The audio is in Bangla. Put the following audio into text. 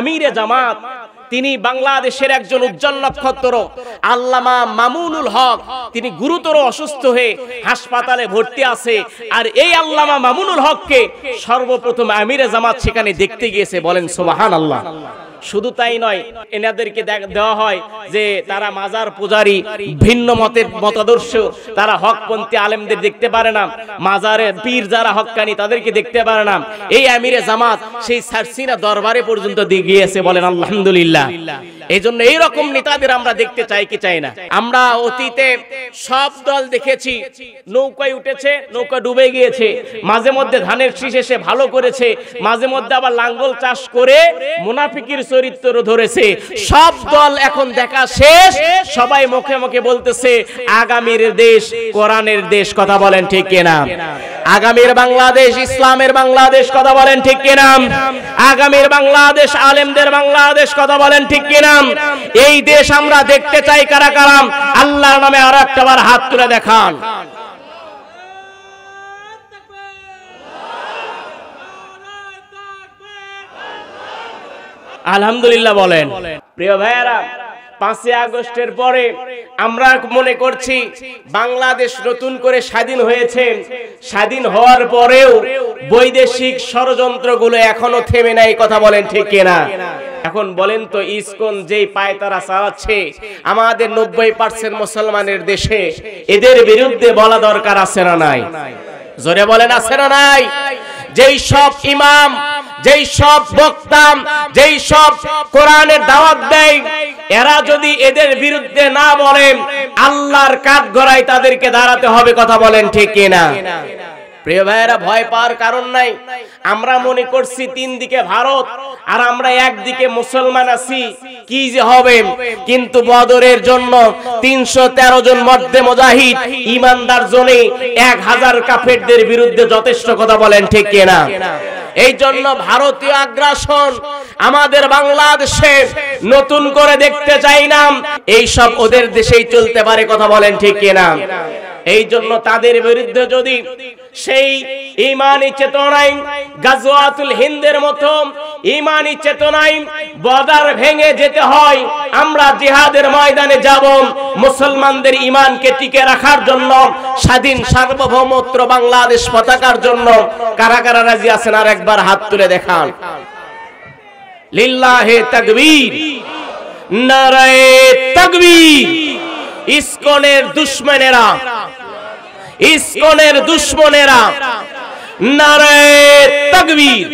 আমিরে জামাত তিনি বাংলাদেশের একজন উজ্জ্বল নক্ষত্র আল্লামা মামুনুল হক তিনি গুরুতর অসুস্থ হয়ে হাসপাতালে ভর্তি আছে। আর এই আল্লামা মামুনুল হককে সর্বপ্রথম আমিরে জামাত সেখানে দেখতে গিয়েছে, বলেন সুবহানাল্লাহ। শুধু তাই নয়, এনাদেরকে দেওয়া হয় যে তারা মাজার পূজারী, ভিন্ন মতের মতাদর্শ, তারা হকপন্থী আলেমদের দেখতে পারে না, মাজারে পীর যারা হক্কানি তাদেরকে দেখতে পারে না। এই আমিরে জামাত সেই সারসিনা দরবারে পর্যন্ত দিয়ে গিয়েছে, বলেন আলহামদুলিল্লাহ। এই জন্য এইরকম নেতাদের আমরা দেখতে চাই কি চাই না? আমরা অতীতে সব দল দেখেছি, নৌকায় উঠেছে, নৌকা ডুবে গিয়েছে, মাঝে মধ্যে ধানের শীষ এসে ভালো করেছে, মাঝে মধ্যে আবার লাঙ্গল চাষ করে মুনাফিকির চরিত্র ধরেছে। সব দল এখন দেখা শেষ, সবাই মুখে মুখে বলতেছে আগামীর দেশ কোরআনের দেশ, কথা বলেন ঠিক কিনা? আগামীর বাংলাদেশ ইসলামের বাংলাদেশ, কথা বলেন ঠিক কিনা? আগামীর বাংলাদেশ আলেমদের বাংলাদেশ, কথা বলেন ঠিক কিনা? এই দেশ আমরা দেখতে চাই কারা কারা? আল্লাহর নামে আর একটাবার হাত তুলে দেখান। আলহামদুলিল্লাহ বলেন। প্রিয় ভাইয়েরা, 5 আগস্টের পরে আমরা মনে করছি বাংলাদেশ নতুন করে স্বাধীন হয়েছে। স্বাধীন হওয়ার পরেও বৈদেশিক ষড়যন্ত্রগুলো এখনো থেমে নাই, কথা বলেন ঠিক কিনা? এখন বলেন তো, ইসকন যেই পায়তারা চালাচ্ছে আমাদের 90% মুসলমানের দেশে, এদের বিরুদ্ধে বলা দরকার আছে না নাই? জোরে বলেন আছে না নাই? যেই সব ইমাম, যেই সব বক্তা, যেই সব কোরআনের দাওয়াত দেয়, এরা যদি এদের বিরুদ্ধে না বলেন, আল্লাহর কাঠগড়ায় তাদেরকে দাঁড়াতে হবে, কথা বলেন ঠিক কিনা? প্রিয় ভাইয়েরা, ভয় পাওয়ার কারণ নাই। আমরা মনে করছি 3 দিকে ভারত আর আমরা একদিকে মুসলমান আছি, কি যে হবে। কিন্তু বদরের জন্য 313 জন মর্দে মুজাহিদ ঈমানদার জনে 1000 কাফেরদের বিরুদ্ধে যথেষ্ট, কথা বলেন ঠিক কিনা? এই জন্য ভারতীয় আগ্রাসন আমাদের বাংলাদেশে নতুন করে দেখতে চাই না। এই সব ওদের দেশেই চলতে পারে, কথা বলেন ঠিক কিনা? এই জন্য তাদের বিরুদ্ধে যদি সেই ঈমানি চেতনায় গাজওয়াতুল হিন্দের মতো ঈমানি চেতনায় বদর ভেঙে যেতে হয়, আমরা জিহাদের ময়দানে যাব মুসলমানদের ঈমানকে টিকে রাখার জন্য, স্বাধীন সার্বভৌমত্ব বাংলাদেশ পতাকার জন্য। কারা কারা রাজি আছেন আর একবার হাত তুলে দেখান। লিল্লাহে তাকবীর, নারায়ে তাকবীর। ইসকনের দুশমনেরা, ইসকনের দুশমনেরা, নারায়ে তাকবীর।